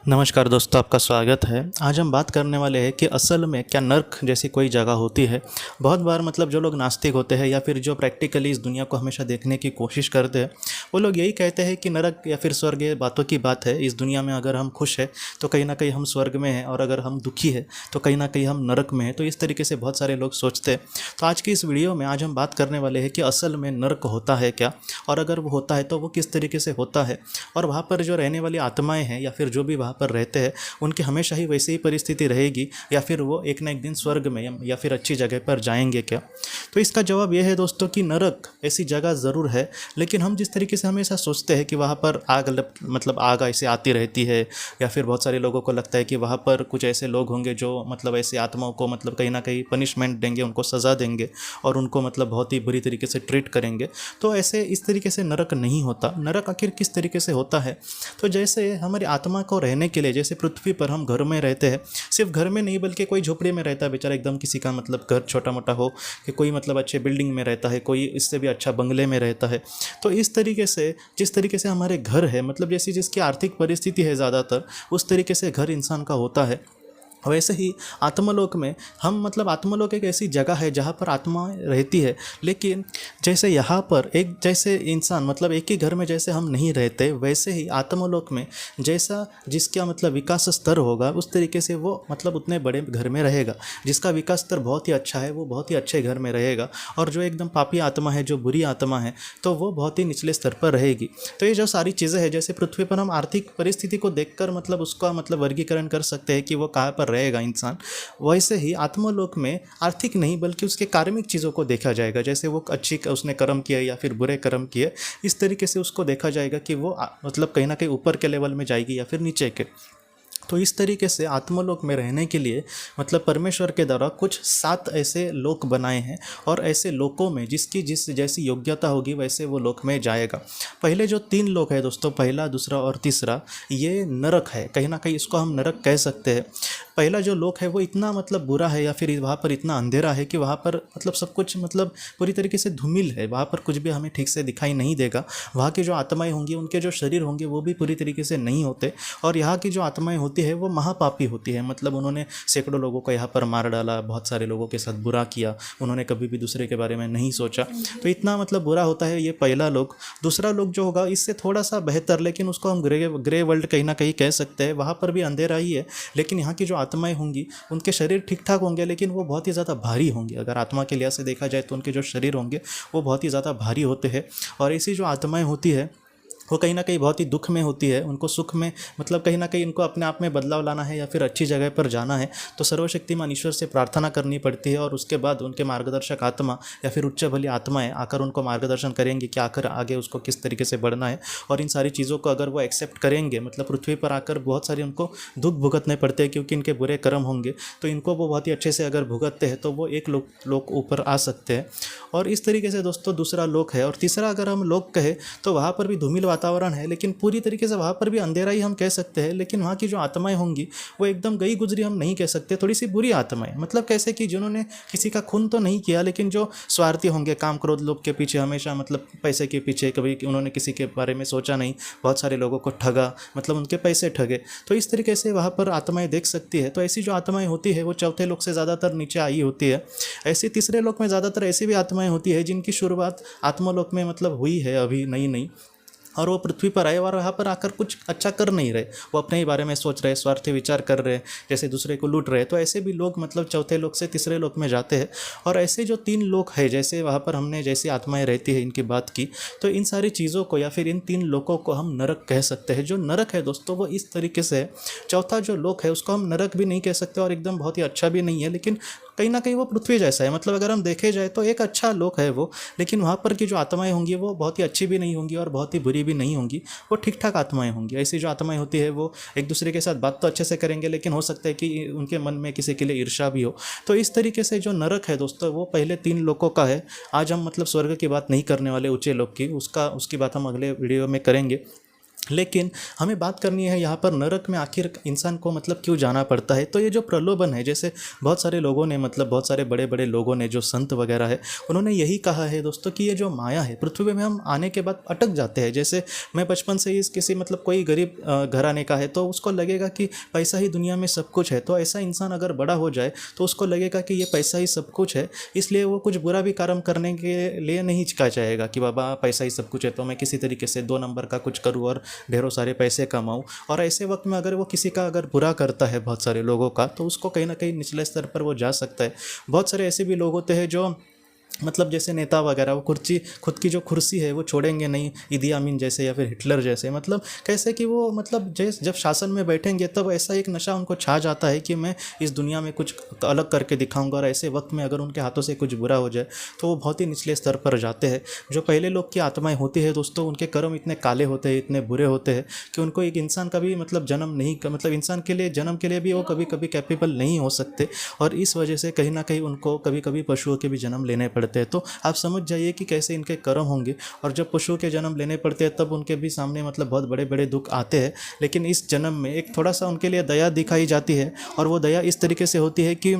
नमस्कार दोस्तों, आपका स्वागत है। आज हम बात करने वाले हैं कि असल में क्या नर्क जैसी कोई जगह होती है। बहुत बार जो लोग नास्तिक होते हैं या फिर जो प्रैक्टिकली इस दुनिया को हमेशा देखने की कोशिश करते हैं, वो लोग यही कहते हैं कि नरक या फिर स्वर्ग ये बातों की बात है। इस दुनिया में अगर हम खुश हैं तो कहीं ना कहीं हम स्वर्ग में हैं, और अगर हम दुखी हैं तो कहीं ना कहीं हम नरक में हैं। तो इस तरीके से बहुत सारे लोग सोचते हैं। तो आज की इस वीडियो में आज हम बात करने वाले हैं कि असल में नर्क होता है क्या, और अगर वो होता है तो वो किस तरीके से होता है, और वहाँ पर जो रहने वाली आत्माएँ हैं या फिर जो भी वहाँ पर रहते हैं उनकी हमेशा ही वैसी ही परिस्थिति रहेगी, या फिर वो एक ना एक दिन स्वर्ग में या फिर अच्छी जगह पर जाएंगे क्या। तो इसका जवाब यह है दोस्तों कि नरक ऐसी जगह ज़रूर है, लेकिन हम जिस तरीके से हमेशा सोचते हैं कि वहाँ पर आग ऐसे आती रहती है, या फिर बहुत सारे लोगों को लगता है कि वहाँ पर कुछ ऐसे लोग होंगे जो ऐसी आत्माओं को कहीं ना कहीं पनिशमेंट देंगे, उनको सज़ा देंगे और उनको बहुत ही बुरी तरीके से ट्रीट करेंगे। तो ऐसे इस तरीके से नरक नहीं होता। नरक आखिर किस तरीके से होता है? तो जैसे हमारी आत्मा को रहने के लिए, जैसे पृथ्वी पर हम घर में रहते हैं, सिर्फ घर में नहीं बल्कि कोई झोपड़ी में रहता है बेचारा, एकदम किसी का घर छोटा मोटा हो, कि कोई अच्छे बिल्डिंग में रहता है, कोई इससे भी अच्छा बंगले में रहता है। तो इस तरीके से जिस तरीके से हमारे घर है, जैसी जिसकी आर्थिक परिस्थिति है ज़्यादातर, उस तरीके से घर इंसान का होता है। वैसे ही आत्मलोक में हम आत्मलोक एक ऐसी जगह है जहाँ पर आत्मा रहती है, लेकिन जैसे यहाँ पर एक जैसे इंसान एक ही घर में जैसे हम नहीं रहते, वैसे ही आत्मलोक में जैसा जिसका विकास स्तर होगा उस तरीके से वो उतने बड़े घर में रहेगा। जिसका विकास स्तर बहुत ही अच्छा है वो बहुत ही अच्छे घर में रहेगा, और जो एकदम पापी आत्मा है, जो बुरी आत्मा है, तो वो बहुत ही निचले स्तर पर रहेगी। तो ये जो सारी चीज़ें हैं, जैसे पृथ्वी पर हम आर्थिक परिस्थिति को देखकर उसका वर्गीकरण कर सकते हैं कि वो कहाँ पर रहेगा इंसान, वैसे ही आत्मलोक में आर्थिक नहीं बल्कि उसके कार्मिक चीज़ों को देखा जाएगा। जैसे वो अच्छी उसने कर्म किए या फिर बुरे कर्म किए, इस तरीके से उसको देखा जाएगा कि वो कहीं ना कहीं ऊपर के लेवल में जाएगी या फिर नीचे के। तो इस तरीके से आत्मलोक में रहने के लिए परमेश्वर के द्वारा कुछ 7 ऐसे लोक बनाए हैं, और ऐसे लोकों में जिसकी जैसी योग्यता होगी वैसे वो लोक में जाएगा। पहले जो 3 लोक है दोस्तों, पहला, दूसरा और तीसरा, ये नरक है। कहीं ना कहीं इसको हम नरक कह सकते हैं। पहला जो लोक है वो इतना बुरा है, या फिर वहाँ पर इतना अंधेरा है कि वहाँ पर सब कुछ पूरी तरीके से धूमिल है। वहाँ पर कुछ भी हमें ठीक से दिखाई नहीं देगा। वहाँ की जो आत्माएं होंगी, उनके जो शरीर होंगे वो भी पूरी तरीके से नहीं होते, और यहाँ की जो आत्माएं होती है वो महापापी होती है। उन्होंने सैकड़ों लोगों को यहाँ पर मार डाला, बहुत सारे लोगों के साथ बुरा किया, उन्होंने कभी भी दूसरे के बारे में नहीं सोचा। तो इतना बुरा होता है ये पहला लोक। दूसरा लोक जो होगा इससे थोड़ा सा बेहतर, लेकिन उसको हम ग्रे वर्ल्ड कहीं ना कहीं कह सकते हैं। वहाँ पर भी अंधेरा ही है, लेकिन यहाँ की जो आत्माएं होंगी उनके शरीर ठीक ठाक होंगे, लेकिन वो बहुत ही ज़्यादा भारी होंगे। अगर आत्मा के लिहाज से देखा जाए तो उनके जो शरीर होंगे वो बहुत ही ज़्यादा भारी होते हैं। और ऐसी जो आत्माएं होती है वो कहीं ना कहीं बहुत ही दुख में होती है। उनको सुख में कहीं ना कहीं इनको अपने आप में बदलाव लाना है या फिर अच्छी जगह पर जाना है, तो सर्वशक्तिमान ईश्वर से प्रार्थना करनी पड़ती है, और उसके बाद उनके मार्गदर्शक आत्मा या फिर उच्च भली आत्माएं आकर उनको मार्गदर्शन करेंगे कि आकर आगे उसको किस तरीके से बढ़ना है। और इन सारी चीज़ों को अगर वो एक्सेप्ट करेंगे, पृथ्वी पर आकर बहुत सारे उनको दुख भुगतने पड़ते हैं, क्योंकि इनके बुरे कर्म होंगे, तो इनको वो बहुत ही अच्छे से अगर भुगतते हैं तो वो एक लोक ऊपर आ सकते हैं। और इस तरीके से दोस्तों दूसरा लोक है। और तीसरा अगर हम लोक कहें तो वहाँ पर भी धूमिल वातावरण है, लेकिन पूरी तरीके से वहाँ पर भी अंधेरा ही हम कह सकते हैं। लेकिन वहाँ की जो आत्माएं होंगी वो एकदम गई गुजरी हम नहीं कह सकते, थोड़ी सी बुरी आत्माएं, कैसे कि जिन्होंने किसी का खून तो नहीं किया, लेकिन जो स्वार्थी होंगे, काम क्रोध लोभ के पीछे हमेशा पैसे के पीछे, कभी उन्होंने किसी के बारे में सोचा नहीं, बहुत सारे लोगों को ठगा, उनके पैसे ठगे। तो इस तरीके से वहाँ पर आत्माएं देख सकती है। तो ऐसी जो आत्माएं होती है वो चौथे लोक से ज़्यादातर नीचे आई होती है। ऐसी तीसरे लोक में ज़्यादातर ऐसी भी आत्माएं होती है जिनकी शुरुआत आत्मलोक में हुई है अभी नई नई, और वो पृथ्वी पर आए और यहाँ पर आकर कुछ अच्छा कर नहीं रहे, वो अपने ही बारे में सोच रहे, स्वार्थी विचार कर रहे, जैसे दूसरे को लूट रहे। तो ऐसे भी लोग चौथे लोक से तीसरे लोक में जाते हैं। और ऐसे जो 3 लोक है, जैसे वहाँ पर हमने जैसी आत्माएं रहती है इनकी बात की, तो इन सारी चीज़ों को या फिर इन 3 लोकों को हम नरक कह सकते हैं। जो नरक है दोस्तों वो इस तरीके से है। चौथा जो लोक है उसको हम नरक भी नहीं कह सकते और एकदम बहुत ही अच्छा भी नहीं है, लेकिन कहीं ना कहीं वो पृथ्वी जैसा है। अगर हम देखे जाए तो एक अच्छा लोक है वो, लेकिन वहाँ पर की जो आत्माएं होंगी वो बहुत ही अच्छी भी नहीं होंगी और बहुत ही बुरी भी नहीं होंगी, वो ठीक ठाक आत्माएं होंगी। ऐसी जो आत्माएं होती है वो एक दूसरे के साथ बात तो अच्छे से करेंगे, लेकिन हो सकता है कि उनके मन में किसी के लिए ईर्ष्या भी हो। तो इस तरीके से जो नरक है दोस्तों वो पहले 3 लोकों का है। आज हम स्वर्ग की बात नहीं करने वाले, ऊंचे लोक की, उसकी बात हम अगले वीडियो में करेंगे। लेकिन हमें बात करनी है यहाँ पर नरक में आखिर इंसान को मतलब क्यों जाना पड़ता है। तो ये जो प्रलोभन है, जैसे बहुत सारे लोगों ने मतलब बहुत सारे बड़े बड़े लोगों ने, जो संत वगैरह है, उन्होंने यही कहा है दोस्तों कि ये जो माया है, पृथ्वी में हम आने के बाद अटक जाते हैं। जैसे मैं बचपन से ही किसी मतलब कोई गरीब घराने का है तो उसको लगेगा कि पैसा ही दुनिया में सब कुछ है। तो ऐसा इंसान अगर बड़ा हो जाए तो उसको लगेगा कि ये पैसा ही सब कुछ है, इसलिए वो कुछ बुरा भी कर्म करने के लिए नहीं हिचका जाएगा कि बाबा पैसा ही सब कुछ है तो मैं किसी तरीके से 2 नंबर का कुछ करूँ और ढेरों सारे पैसे कमाऊं। और ऐसे वक्त में अगर वो किसी का अगर बुरा करता है बहुत सारे लोगों का, तो उसको कहीं ना कहीं निचले स्तर पर वो जा सकता है। बहुत सारे ऐसे भी लोग होते हैं जो मतलब जैसे नेता वगैरह, वो कुर्सी, खुद की जो कुर्सी है वो छोड़ेंगे नहीं, ईदी अमीन जैसे या फिर हिटलर जैसे। मतलब कैसे कि वो मतलब जब शासन में बैठेंगे तब ऐसा एक नशा उनको छा जाता है कि मैं इस दुनिया में कुछ अलग करके दिखाऊंगा। और ऐसे वक्त में अगर उनके हाथों से कुछ बुरा हो जाए तो वो बहुत ही निचले स्तर पर जाते हैं। जो पहले लोग की आत्माएं होती है दोस्तों, उनके कर्म इतने काले होते हैं, इतने बुरे होते हैं कि उनको एक इंसान का भी मतलब जन्म नहीं, मतलब इंसान के लिए जन्म के लिए भी वो कभी कभी कैपेबल नहीं हो सकते। और इस वजह से कहीं ना कहीं उनको कभी कभी पशुओं के भी जन्म लेने पड़ते हैं। तो आप समझ जाइए कि कैसे इनके कर्म होंगे। और जब पशुओं के जन्म लेने पड़ते हैं तब उनके भी सामने मतलब बहुत बड़े बड़े दुख आते हैं। लेकिन इस जन्म में एक थोड़ा सा उनके लिए दया दिखाई जाती है, और वो दया इस तरीके से होती है कि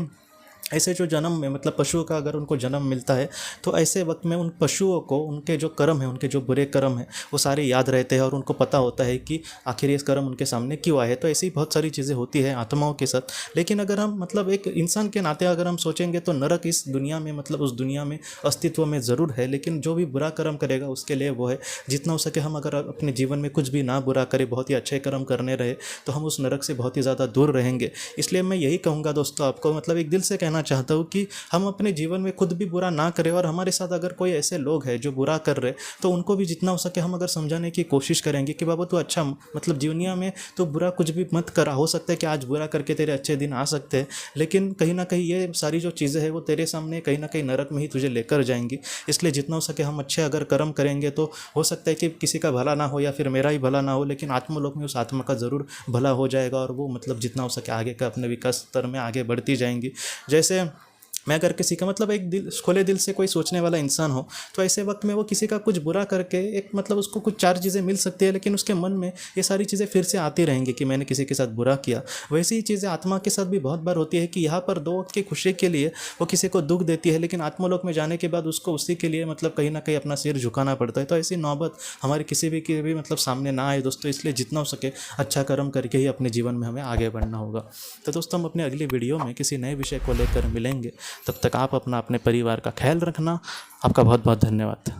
ऐसे जो जन्म में मतलब पशुओं का अगर उनको जन्म मिलता है तो ऐसे वक्त में उन पशुओं को उनके जो कर्म है, उनके जो बुरे कर्म हैं वो सारे याद रहते हैं और उनको पता होता है कि आखिर ये कर्म उनके सामने क्यों आए। तो ऐसी बहुत सारी चीज़ें होती है आत्माओं के साथ। लेकिन अगर हम मतलब एक इंसान के नाते अगर हम सोचेंगे तो नरक इस दुनिया में मतलब उस दुनिया में अस्तित्व में ज़रूर है, लेकिन जो भी बुरा कर्म करेगा उसके लिए वो है। जितना हो सके हम अगर अपने जीवन में कुछ भी ना बुरा करें, बहुत ही अच्छे कर्म करने रहे, तो हम उस नरक से बहुत ही ज़्यादा दूर रहेंगे। इसलिए मैं यही कहूँगा दोस्तों आपको, मतलब एक दिल से कहना चाहता हूँ कि हम अपने जीवन में खुद भी बुरा ना करें। और हमारे साथ अगर कोई ऐसे लोग हैं जो बुरा कर रहे, तो उनको भी जितना हो सके हम अगर समझाने की कोशिश करेंगे कि बाबा तू अच्छा मतलब दुनिया में तो बुरा कुछ भी मत करा। हो सकता है कि आज बुरा करके तेरे अच्छे दिन आ सकते हैं, लेकिन कहीं ना कहीं ये सारी जो चीज़ें हैं वो तेरे सामने कहीं ना कहीं नरक में ही तुझे लेकर जाएंगी। इसलिए जितना हो सके हम अच्छे अगर कर्म करेंगे तो हो सकता है कि किसी का भला ना हो या फिर मेरा ही भला ना हो, लेकिन आत्मलोक में उस आत्मा का ज़रूर भला हो जाएगा और वो मतलब जितना हो सके आगे का अपने विकास स्तर में आगे बढ़ती जाएंगी। जैसे मैं अगर किसी का मतलब एक दिल खुले दिल से कोई सोचने वाला इंसान हो, तो ऐसे वक्त में वो किसी का कुछ बुरा करके एक मतलब उसको कुछ 4 चीज़ें मिल सकती है, लेकिन उसके मन में ये सारी चीज़ें फिर से आती रहेंगी कि मैंने किसी के साथ बुरा किया। वैसी ही चीज़ें आत्मा के साथ भी बहुत बार होती है कि यहाँ पर 2 वक्त की खुशी के लिए वो किसी को दुख देती है, लेकिन आत्मलोक में जाने के बाद उसको उसी के लिए मतलब कहीं ना कहीं अपना सिर झुकाना पड़ता है। तो ऐसी नौबत हमारे किसी भी के भी मतलब सामने ना आए दोस्तों। इसलिए जितना हो सके अच्छा कर्म करके ही अपने जीवन में हमें आगे बढ़ना होगा। तो दोस्तों हम अपने अगली वीडियो में किसी नए विषय को लेकर मिलेंगे। तब तक आप अपने परिवार का ख्याल रखना। आपका बहुत बहुत धन्यवाद।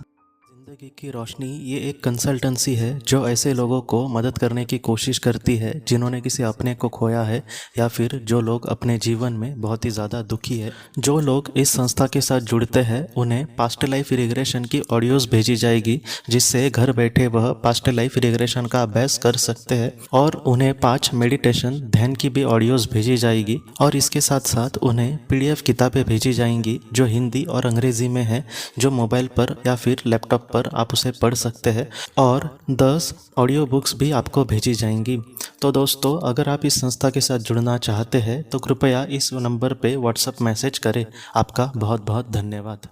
ज़िंदगी की रोशनी ये एक कंसल्टेंसी है जो ऐसे लोगों को मदद करने की कोशिश करती है जिन्होंने किसी अपने को खोया है, या फिर जो लोग अपने जीवन में बहुत ही ज़्यादा दुखी है। जो लोग इस संस्था के साथ जुड़ते हैं उन्हें पास्ट लाइफ रिग्रेशन की ऑडियोज़ भेजी जाएगी, जिससे घर बैठे वह पास्ट लाइफ रिग्रेशन का अभ्यास कर सकते हैं। और उन्हें 5 मेडिटेशन ध्यान की भी ऑडियोज़ भेजी जाएगी। और इसके साथ साथ उन्हें PDF किताबें भेजी जाएंगी जो हिंदी और अंग्रेज़ी में है, जो मोबाइल पर या फिर लैपटॉप पर आप उसे पढ़ सकते हैं। और 10 ऑडियो बुक्स भी आपको भेजी जाएंगी। तो दोस्तों अगर आप इस संस्था के साथ जुड़ना चाहते हैं तो कृपया इस नंबर पे व्हाट्सएप मैसेज करें। आपका बहुत बहुत धन्यवाद।